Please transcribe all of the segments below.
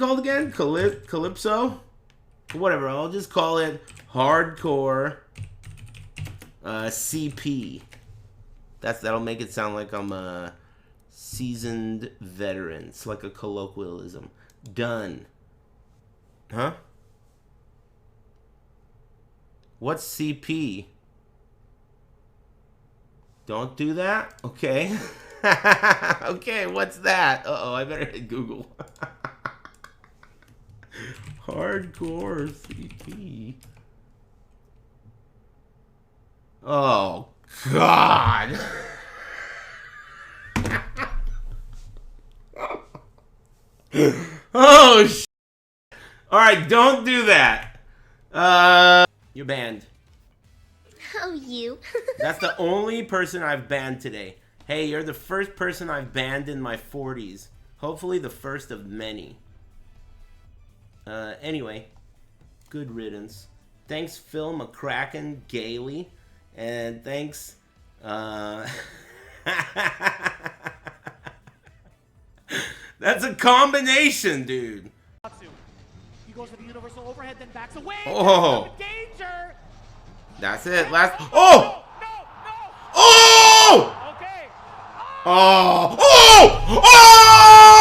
called again? Calypso? Whatever, I'll just call it Hardcore CP. That'll make it sound like I'm a seasoned veteran. It's like a colloquialism. Done. Huh? What's CP? Don't do that? Okay. Okay, what's that? Uh-oh, I better hit Google. Hardcore CP. Oh, God. Oh, shit. Alright, don't do that. You're banned. Oh, you. That's the only person I've banned today. Hey, you're the first person I've banned in my 40s. Hopefully the first of many. Anyway. Good riddance. Thanks, Phil McCracken Gailey. And thanks, That's a combination, dude. He goes for the universal overhead, then backs away. Oh. Danger. That's it. Last. Oh! No! Oh! Okay. Oh! Oh! Oh!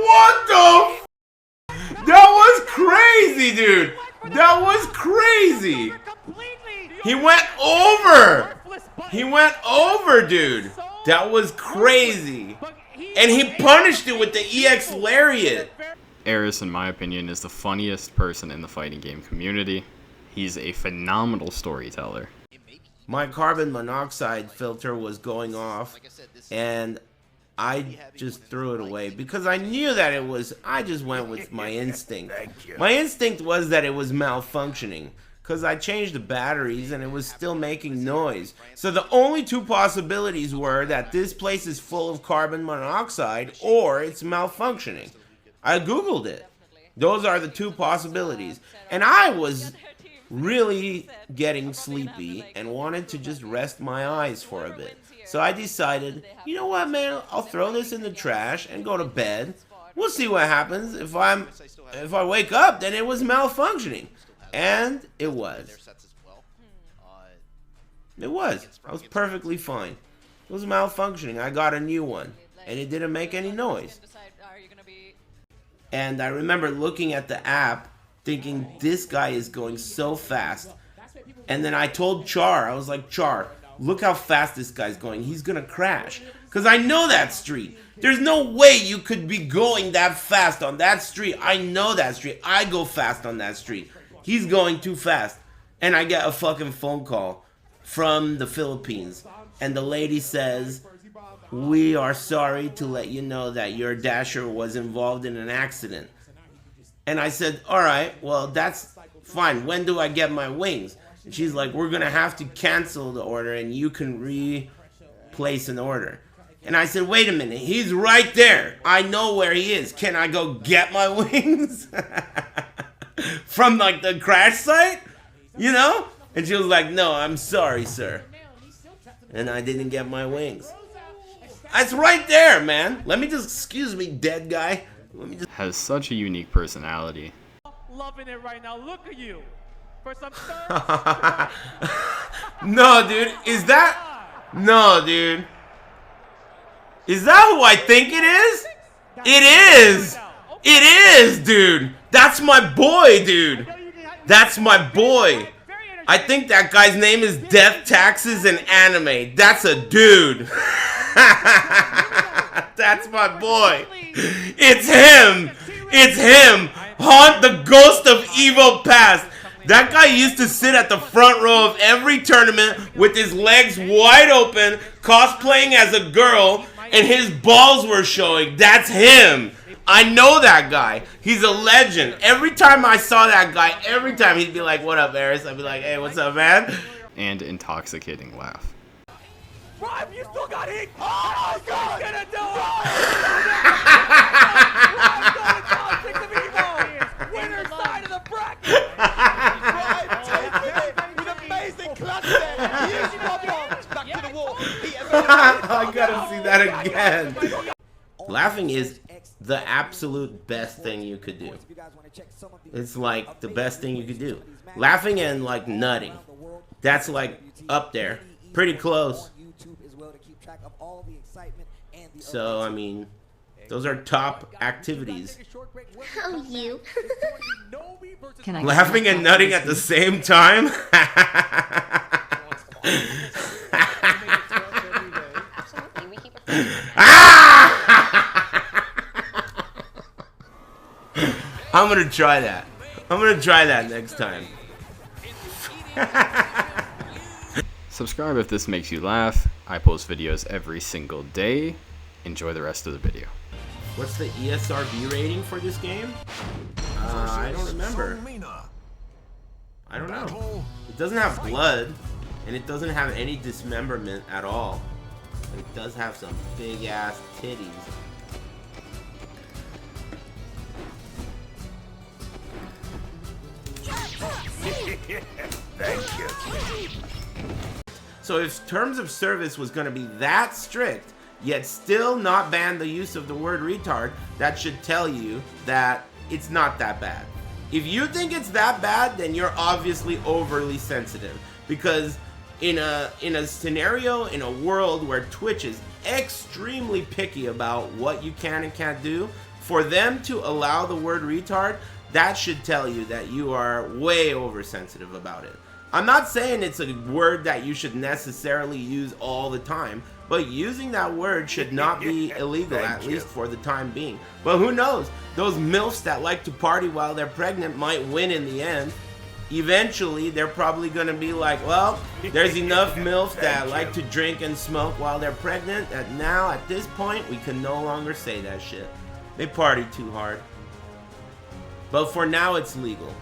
What the f? That was crazy, dude. That was crazy. He went over. He went over, dude. That was crazy. And he punished it with the EX Lariat. Aris, in my opinion, is the funniest person in the fighting game community. He's a phenomenal storyteller. My carbon monoxide filter was going off, and I just threw it away because I knew that it was, I just went with my instinct. My instinct was that it was malfunctioning because I changed the batteries and it was still making noise. So the only two possibilities were that this place is full of carbon monoxide or it's malfunctioning. I Googled it. Those are the two possibilities. And I was really getting sleepy and wanted to just rest my eyes for a bit. So I decided, you know what, man, I'll throw this in the trash and go to bed. We'll see what happens. If I wake up, then it was malfunctioning. And it was. It was. I was perfectly fine. It was malfunctioning. I got a new one. And it didn't make any noise. And I remember looking at the app, thinking, this guy is going so fast. And then I told Char, I was like, Char, look how fast this guy's going. He's going to crash. Because I know that street. There's no way you could be going that fast on that street. I know that street. I go fast on that street. He's going too fast. And I get a fucking phone call from the Philippines. And the lady says, we are sorry to let you know that your dasher was involved in an accident. And I said, alright, well, that's fine. When do I get my wings? And she's like, we're going to have to cancel the order and you can replace an order. And I said, wait a minute, he's right there. I know where he is. Can I go get my wings? From like the crash site? You know? And she was like, no, I'm sorry, sir. And I didn't get my wings. It's right there, man. Let me just, excuse me, dead guy. Let me just. Has such a unique personality. Loving it right now. Look at you. For some No, dude. Is that? No, dude. Is that who I think it is? It is. It is, dude. That's my boy, dude. That's my boy. I think that guy's name is Death, Taxes, and Anime. That's a dude. That's my boy. It's him. It's him. Haunt the ghost of Evo Past. That guy used to sit at the front row of every tournament with his legs wide open, cosplaying as a girl, and his balls were showing. That's him. I know that guy. He's a legend. Every time I saw that guy, every time he'd be like, what up, Aris? I'd be like, hey, what's up, man? And intoxicating laugh. Rhyme, you still got heat. Oh my God! He's gonna do it. Winner side of the bracket. Rhyme taking it with amazing clutch there. Using back to the wall. I gotta see that again. Laughing is the absolute best thing you could do. It's like the best thing you could do. Laughing and like nutting. That's like up there. Pretty close. So, I mean, those are top activities. Oh, you. Can I Laughing and nutting at the same time? Absolutely, we keep it. I'm gonna try that. I'm gonna try that next time. Subscribe if this makes you laugh. I post videos every single day. Enjoy the rest of the video. What's the ESRB rating for this game? I don't remember. I don't know. It doesn't have blood, and it doesn't have any dismemberment at all. But it does have some big ass titties. Thank you. So if terms of service was going to be that strict, yet still not ban the use of the word retard, that should tell you that it's not that bad. If you think it's that bad, then you're obviously overly sensitive. Because in a scenario, in a world where Twitch is extremely picky about what you can and can't do, for them to allow the word retard, that should tell you that you are way oversensitive about it. I'm not saying it's a word that you should necessarily use all the time, but using that word should not be illegal, at least for the time being. But who knows? Those MILFs that like to party while they're pregnant might win in the end. Eventually, they're probably going to be like, well, there's enough MILFs that like to drink and smoke while they're pregnant that now, at this point, we can no longer say that shit. They party too hard. But for now, it's legal.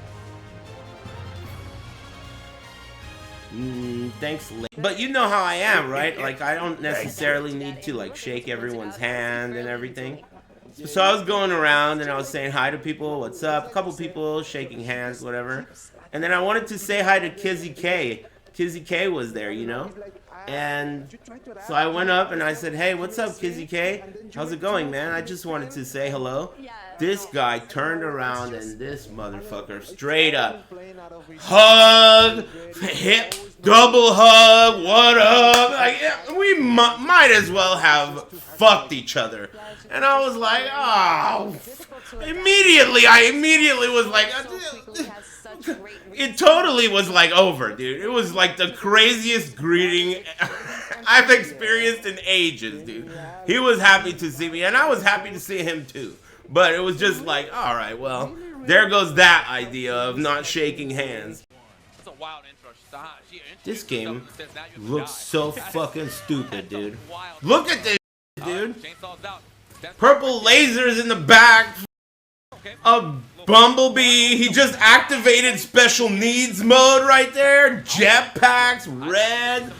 Thanks, but you know how I am, right? Like, I don't necessarily need to like shake everyone's hand and everything. So I was going around and I was saying hi to people, what's up, a couple people shaking hands, whatever. And then I wanted to say hi to Kizzy K. Kizzy K was there, you know? And so I went up and I said, hey, what's up, Kizzy K? How's it going, man? I just wanted to say hello. This guy turned around and this motherfucker straight up hug, hip, double hug, what up? Like, yeah, we might as well have fucked each other. And I was like, oh, I immediately was like, it totally was like over, dude. It was like the craziest greeting I've experienced in ages, dude. He was happy to see me and I was happy to see him too. But it was just like, all right, well, there goes that idea of not shaking hands. This game looks so fucking stupid, dude. Look at this, dude. Purple lasers in the back. A Bumblebee. He just activated special needs mode right there. Jetpacks, red.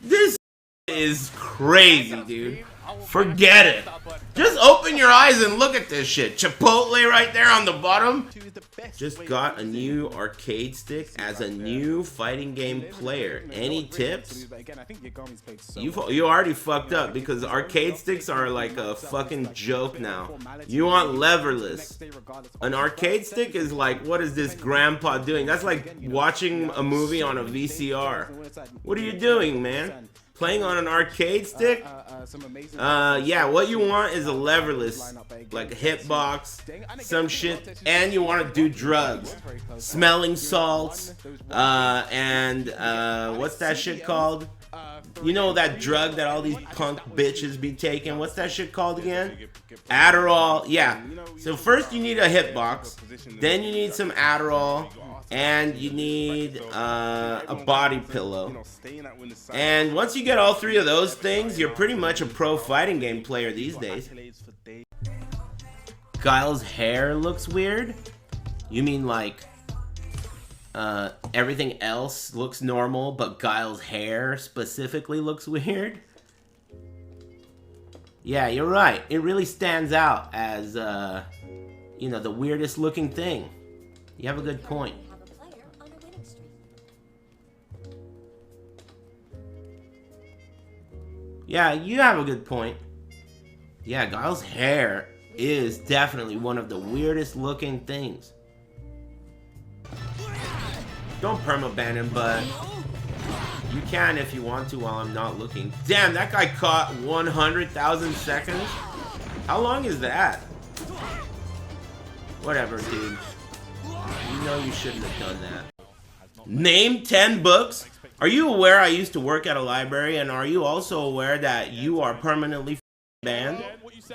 This is crazy, dude. Forget it. Just open your eyes and look at this shit. Chipotle right there on the bottom. Just got a new arcade stick as a new fighting game player. Any tips? You already fucked up because arcade sticks are like a fucking joke now. You want leverless. An arcade stick is like, what is this grandpa doing? That's like watching a movie on a VCR. What are you doing, man? Playing on an arcade stick? Yeah, what you want is a leverless, like a hitbox, some shit, and you want to do drugs. Smelling salts, and what's that shit called? You know that drug that all these punk bitches be taking? What's that shit called again? Adderall, yeah. So first you need a hitbox, then you need some Adderall, and you need a body pillow. And once you get all three of those things, you're pretty much a pro fighting game player these days. Guile's hair looks weird? You mean like everything else looks normal, but Guile's hair specifically looks weird? Yeah, you're right. It really stands out as, you know, the weirdest looking thing. You have a good point. Yeah, you have a good point. Yeah, Guile's hair is definitely one of the weirdest looking things. Don't permaban him, but you can if you want to while I'm not looking. Damn, that guy caught 100,000 seconds? How long is that? Whatever, dude. You know you shouldn't have done that. Name 10 books? Are you aware I used to work at a library, and are you also aware that you are permanently banned?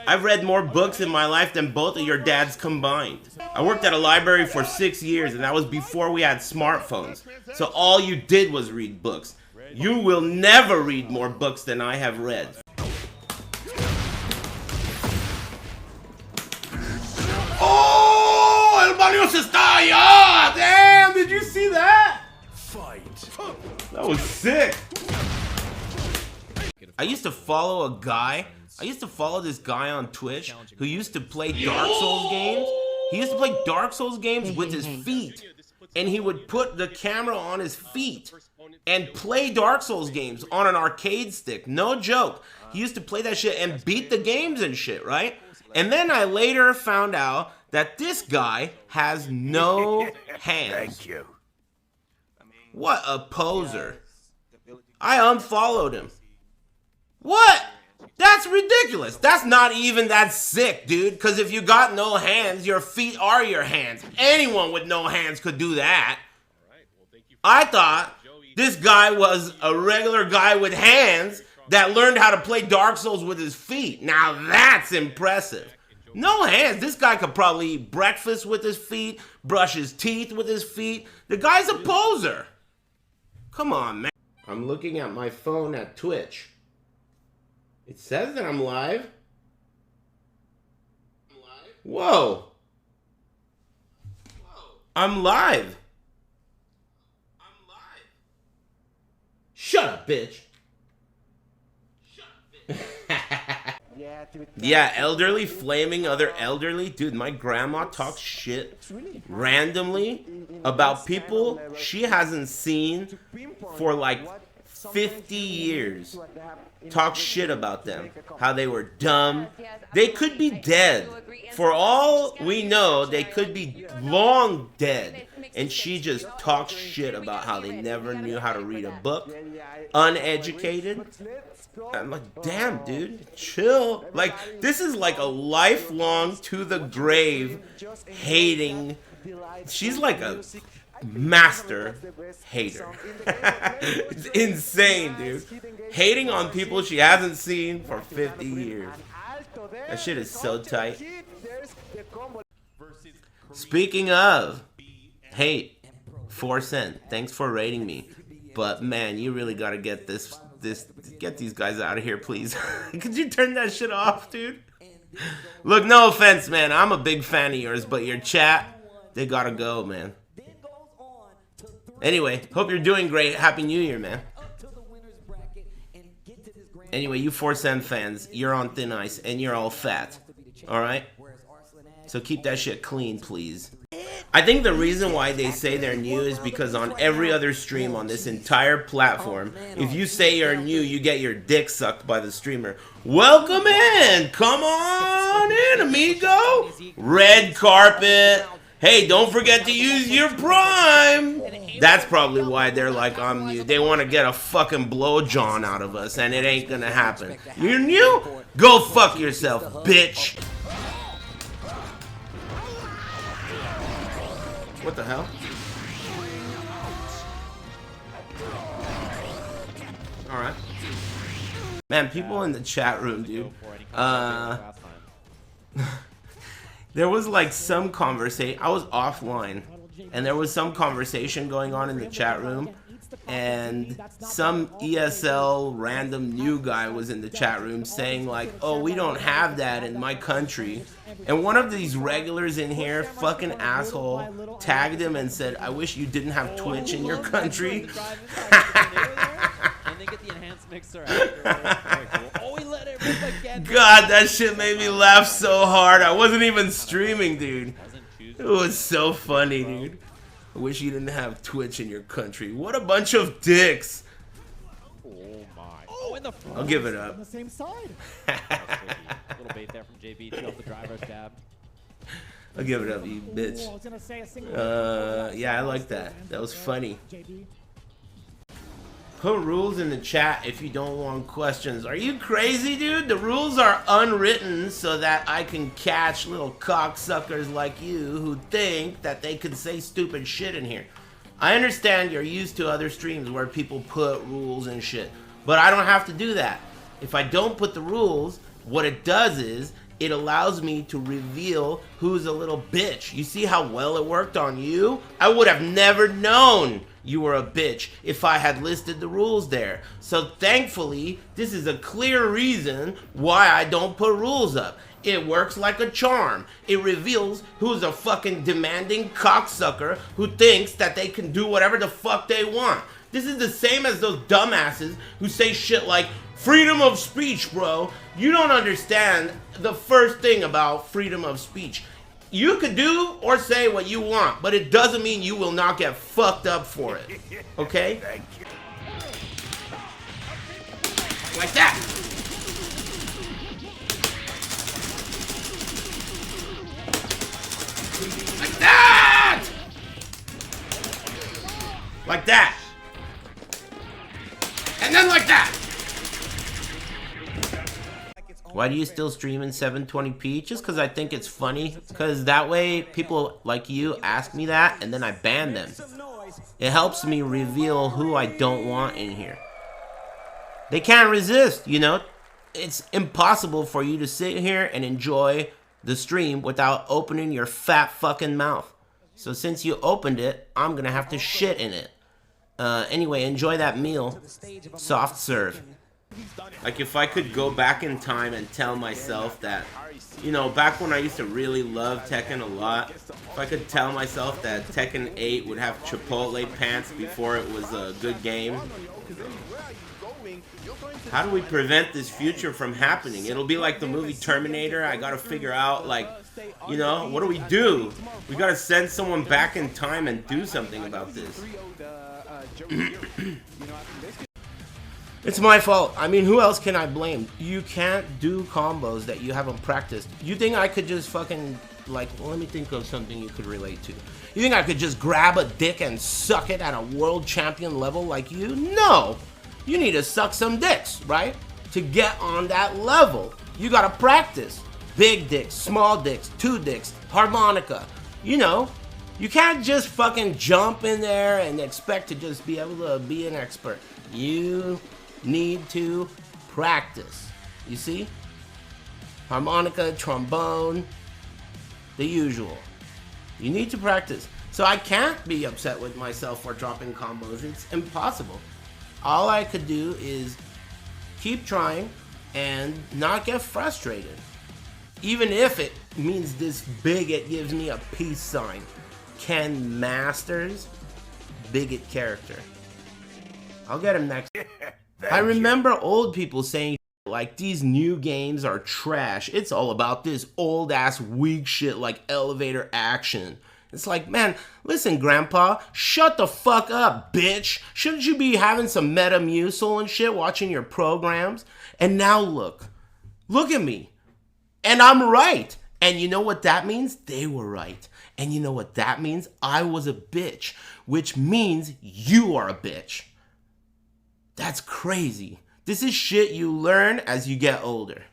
I've read more books in my life than both of your dads combined. I worked at a library for 6 years, and that was before we had smartphones. So all you did was read books. You will never read more books than I have read. Oh, el baño se está allá! Damn, did you see that? Fight. That was sick. I used to follow a guy. I used to follow this guy on Twitch who used to play Dark Souls games. He used to play Dark Souls games with his feet. And he would put the camera on his feet and play Dark Souls games on an arcade stick. No joke. He used to play that shit and beat the games and shit, right? And then I later found out that this guy has no hands. Thank you. What a poser. I unfollowed him. What? That's ridiculous. That's not even that sick, dude. Because if you got no hands, your feet are your hands. Anyone with no hands could do that. I thought this guy was a regular guy with hands that learned how to play Dark Souls with his feet. Now that's impressive. No hands. This guy could probably eat breakfast with his feet, brush his teeth with his feet. The guy's a poser. Come on, man. I'm looking at my phone at Twitch. It says that I'm live. Whoa. I'm live. Shut up, bitch. Yeah, elderly flaming other elderly. Dude, my grandma talks shit randomly about people she hasn't seen for like 50 years. Talk shit about them. How they were dumb. They could be dead. For all we know, they could be long dead. And she just talks shit about how they never knew how to read a book. Uneducated. I'm like, damn, dude, chill. Like, this is like a lifelong to the grave hating. She's like a master hater. It's insane, dude. Hating on people she hasn't seen for 50 years. That shit is so tight. Speaking of hate, 4 cent. Thanks for rating me. But man, you really gotta get get these guys out of here, please. Could you turn that shit off, dude? Look, no offense, man. I'm a big fan of yours, but your chat, they gotta go, man. Anyway, hope you're doing great. Happy New Year, man. Anyway, you 4 cent fans, you're on thin ice, and you're all fat. Alright? So keep that shit clean, please. I think the reason why they say they're new is because on every other stream on this entire platform, if you say you're new, you get your dick sucked by the streamer. Welcome in! Come on in, amigo! Red carpet. Hey, don't forget to use your Prime! That's probably why they're like, I'm new. They want to get a fucking blowjob out of us, and it ain't gonna happen. You're new? Go fuck yourself, bitch! What the hell? Alright. Man, people in the chat room, dude. There was like some conversation. I was offline, and there was some conversation going on in the chat room, and some ESL random new guy was in the chat room saying like, oh, we don't have that in my country. And one of these regulars in here, fucking asshole, tagged him and said, I wish you didn't have Twitch in your country. God, that shit made me laugh so hard. I wasn't even streaming, dude. It was so funny, dude. I wish you didn't have Twitch in your country. What a bunch of dicks. Oh, in the front. I'll give it On up. the same side. Little bait there from JB. Two off the driver stab. I'll give it up, you Ooh, I bitch. was gonna say a single. Yeah, I like that. That was funny. JB. Put rules in the chat if you don't want questions. Are you crazy, dude? The rules are unwritten so that I can catch little cocksuckers like you who think that they could say stupid shit in here. I understand you're used to other streams where people put rules and shit, but I don't have to do that. If I don't put the rules, what it does is it allows me to reveal who's a little bitch. You see how well it worked on you? I would have never known you were a bitch if I had listed the rules there. So thankfully, this is a clear reason why I don't put rules up. It works like a charm. It reveals who's a fucking demanding cocksucker who thinks that they can do whatever the fuck they want. This is the same as those dumbasses who say shit like, freedom of speech, bro. You don't understand the first thing about freedom of speech. You could do or say what you want, but it doesn't mean you will not get fucked up for it. Okay? Like that. Like that! Like that. And then like that. Why do you still stream in 720p? Just because I think it's funny. Because that way people like you ask me that and then I ban them. It helps me reveal who I don't want in here. They can't resist, you know? It's impossible for you to sit here and enjoy the stream without opening your fat fucking mouth. So since you opened it, I'm gonna have to shit in it. Anyway, enjoy that meal. Soft serve. Like if I could go back in time and tell myself that, you know, back when I used to really love Tekken a lot, if I could tell myself that Tekken 8 would have Chipotle pants before it was a good game, how do we prevent this future from happening? It'll be like the movie Terminator. I gotta figure out, like, you know, what do? We gotta send someone back in time and do something about this. It's my fault. I mean, who else can I blame? You can't do combos that you haven't practiced. You think I could just fucking, like, well, let me think of something you could relate to. You think I could just grab a dick and suck it at a world champion level like you? No! You need to suck some dicks, right? To get on that level. You gotta practice. Big dicks, small dicks, two dicks, harmonica. You know, you can't just fucking jump in there and expect to just be able to be an expert. You need to practice. You see? Harmonica, trombone, the usual. You need to practice. So I can't be upset with myself for dropping combos. It's impossible. All I could do is keep trying and not get frustrated. Even if it means this bigot gives me a peace sign. Ken Masters, bigot character. I'll get him next. I remember old people saying like these new games are trash. It's all about this old ass weak shit like elevator action. It's like, man, listen, Grandpa, shut the fuck up, bitch. Shouldn't you be having some Metamucil and shit watching your programs? And now look at me. And I'm right. And you know what that means? They were right. And you know what that means? I was a bitch, which means you are a bitch. That's crazy. This is shit you learn as you get older.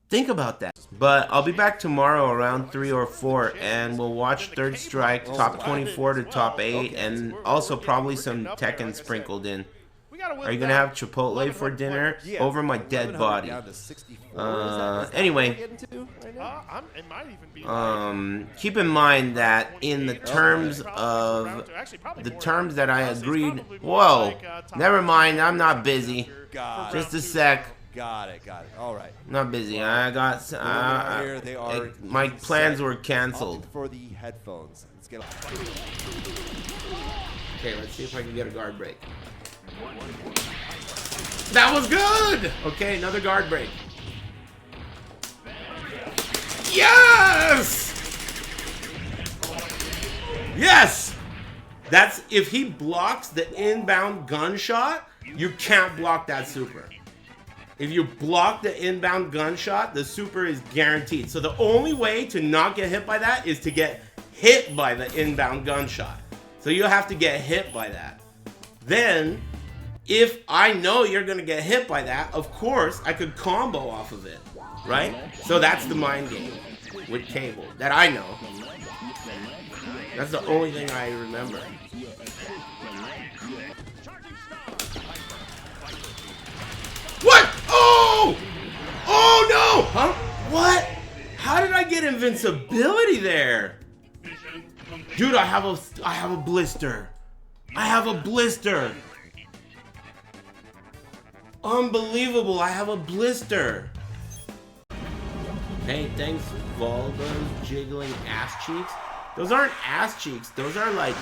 Think about that. But I'll be back tomorrow around 3 or 4 and we'll watch Third Strike top 24 to top 8 and also probably some Tekken sprinkled in. Are you gonna have Chipotle for dinner? Over my dead body. Anyway, keep in mind that in the terms of that I agreed. Whoa, never mind. I'm not busy. Just a sec. Got it. All right. Not busy. I got. My plans were canceled. For the headphones. Let's get. Okay, let's see if I can get a guard break. That was good! Okay, another guard break. Yes! Yes! That's, if he blocks the inbound gunshot, You can't block that super. If you block the inbound gunshot, the super is guaranteed. So the only way to not get hit by that is to get hit by the inbound gunshot. So you have to get hit by that. Then, if I know you're gonna get hit by that, of course I could combo off of it, right? So that's the mind game with cable that I know. That's the only thing I remember. What? Oh! Oh no! Huh? What? How did I get invincibility there? Dude, I have a blister. I have a blister. Unbelievable, I have a blister. Hey, thanks, Volvo's jiggling ass cheeks. Those aren't ass cheeks. Those are like,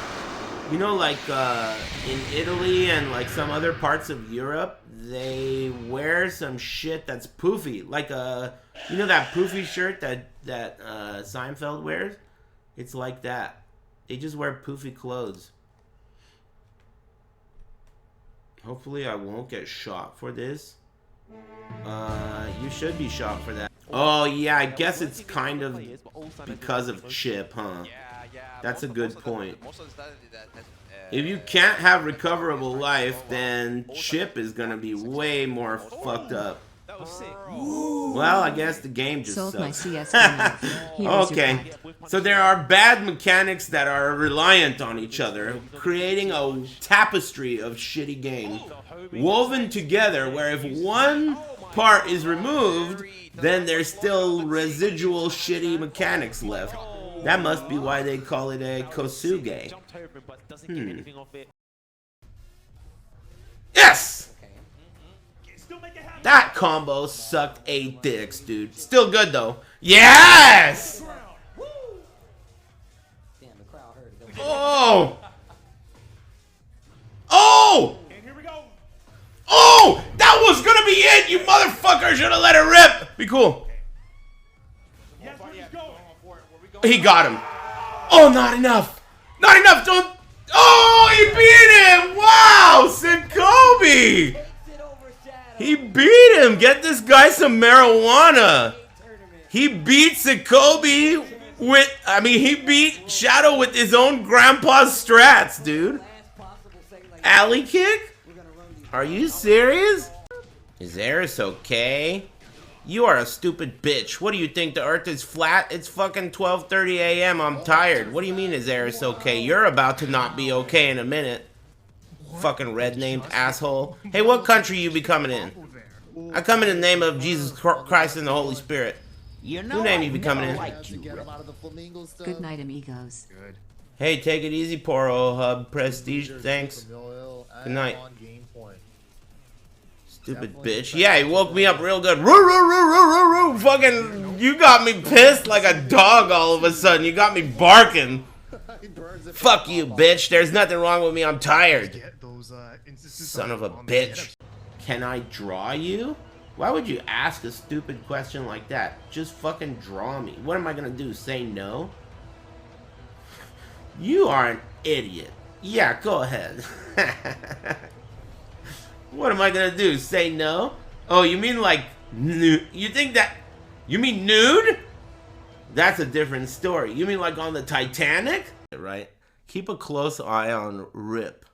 you know, like in Italy and like some other parts of Europe, they wear some shit that's poofy. Like you know that poofy shirt that Seinfeld wears? It's like that. They just wear poofy clothes. Hopefully I won't get shot for this. You should be shot for that. Oh yeah, I guess it's kind of because of Chip, huh? That's a good point. If you can't have recoverable life, then Chip is gonna be way more fucked up. Well, I guess the game just Sold my sucks. CS Okay, so there are bad mechanics that are reliant on each other, creating a tapestry of shitty games, woven together where if one part is removed, then there's still residual shitty mechanics left. That must be why they call it a kosuge. Yes! That combo sucked 8 dicks, dude. Still good, though. Yes! Oh! Oh! Oh! That was gonna be it, you motherfucker! Should have let it rip! Be cool. He got him. Oh, not enough. Not enough, don't... Oh, he beat him! Wow! Sikobi! He beat him! Get this guy some marijuana! He beat Sikobi with... I mean, he beat Shadow with his own grandpa's strats, dude. Alley kick? Are you serious? Is Aris okay? You are a stupid bitch. What do you think, the earth is flat? It's fucking 12:30 a.m. I'm tired. What do you mean, is Aris okay? You're about to not be okay in a minute. Fucking red-named asshole. Hey, what country you be coming in? I come in the name of Jesus Christ and the Holy Spirit. Who name you be coming in? Good night, amigos. Hey, take it easy, Poro Hub Prestige. Thanks. Good night. Stupid bitch. Yeah, he woke me up real good. Roo, roo, roo, roo, roo, roo. Fucking, you got me pissed like a dog all of a sudden. You got me barking. Fuck you, bitch. There's nothing wrong with me. I'm tired. Son of a bitch. Can I draw you? Why would you ask a stupid question like that? Just fucking draw me. What am I gonna do? Say no? You are an idiot. Yeah, go ahead. What am I gonna do? Say no? Oh, you mean like nude? You think that... You mean nude? That's a different story. You mean like on the Titanic? Right? Keep a close eye on Rip.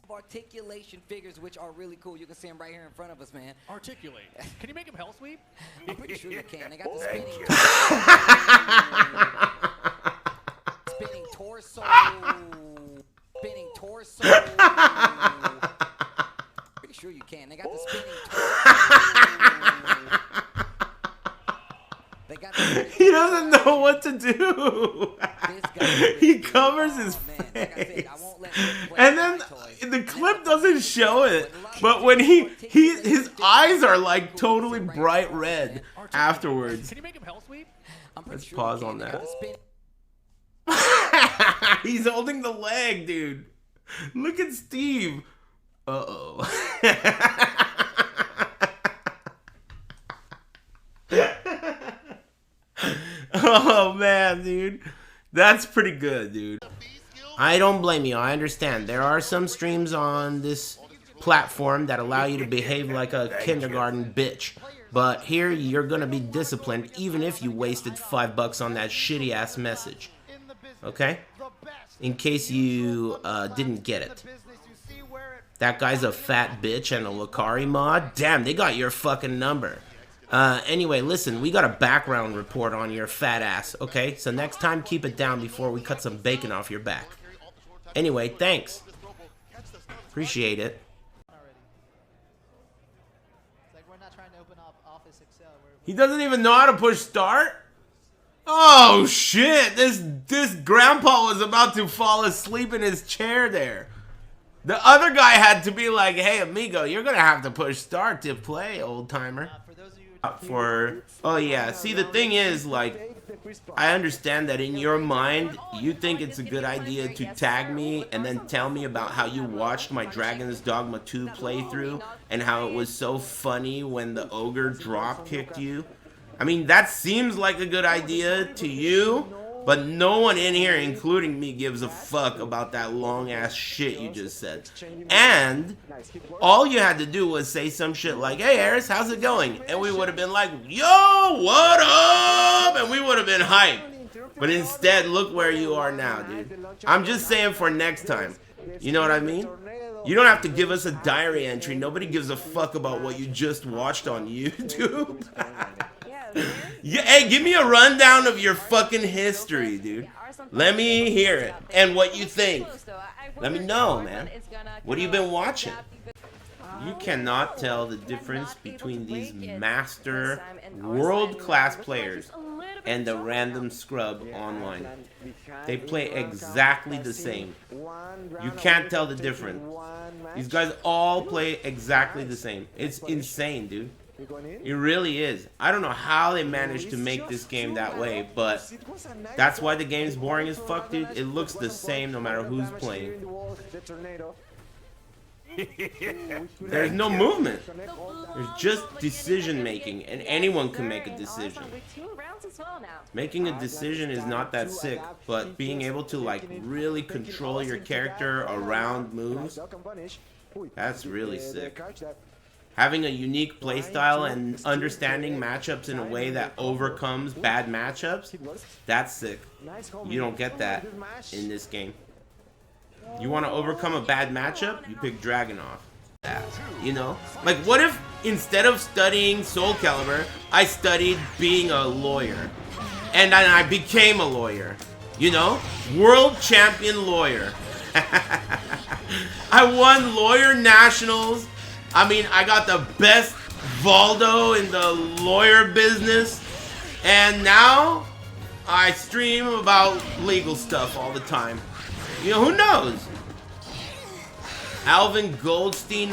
Articulation figures, which are really cool. You can see them right here in front of us, man. Articulate. Can you make him hell sweep? I'm pretty sure you can. They got the spinning spinning torso. Spinning torso. Pretty sure you can. They got the spinning torso. They got the He doesn't know what to do. He covers his face. And then the clip doesn't show it. But when his eyes are like totally bright red afterwards. Can you make him hell sweep? Let's pause on that. He's holding the leg, dude. Look at Steve. Uh-oh. Oh man, dude. That's pretty good, dude. I don't blame you. I understand. There are some streams on this platform that allow you to behave like a kindergarten bitch. But here you're gonna be disciplined even if you wasted $5 on that shitty ass message. Okay? In case you didn't get it. That guy's a fat bitch and a Lucari mod? Damn, they got your fucking number. Anyway, listen, we got a background report on your fat ass, okay? So next time, keep it down before we cut some bacon off your back. Anyway, thanks. Appreciate it. He doesn't even know how to push start? Oh shit, this grandpa was about to fall asleep in his chair there. The other guy had to be like, hey amigo, you're gonna have to push start to play, old timer. Oh yeah, see the thing is, like, I understand that in your mind, you think it's a good idea to tag me and then tell me about how you watched my Dragon's Dogma 2 playthrough and how it was so funny when the ogre drop kicked you. I mean, that seems like a good idea to you, but no one in here, including me, gives a fuck about that long ass shit you just said. And all you had to do was say some shit like, hey Aris, how's it going? And we would have been like, yo, what up? And we would have been hyped. But instead, look where you are now, dude. I'm just saying for next time. You know what I mean? You don't have to give us a diary entry. Nobody gives a fuck about what you just watched on YouTube. Yeah, hey, give me a rundown of your fucking history, dude. Let me hear it. And what you think. Let me know, man. What have you been watching? You cannot tell the difference between these master world-class players and the random scrub online. They play exactly the same. You can't tell the difference. These guys all play exactly the same. It's insane, dude. It really is. I don't know how they managed to make this game that way, but that's why the game's boring as fuck, dude. It looks the same no matter who's playing. There's no movement. There's just decision making, and anyone can make a decision. Making a decision is not that sick, but being able to like really control your character around moves, that's really sick. Having a unique playstyle and understanding matchups in a way that overcomes bad matchups, that's sick. You don't get that in this game. You want to overcome a bad matchup? You pick Dragunov. You know? Like, what if instead of studying Soul Calibur, I studied being a lawyer? And then I became a lawyer. You know? World champion lawyer. I won lawyer nationals. I mean, I got the best Valdo in the lawyer business, and now I stream about legal stuff all the time. You know, who knows? Alvin Goldstein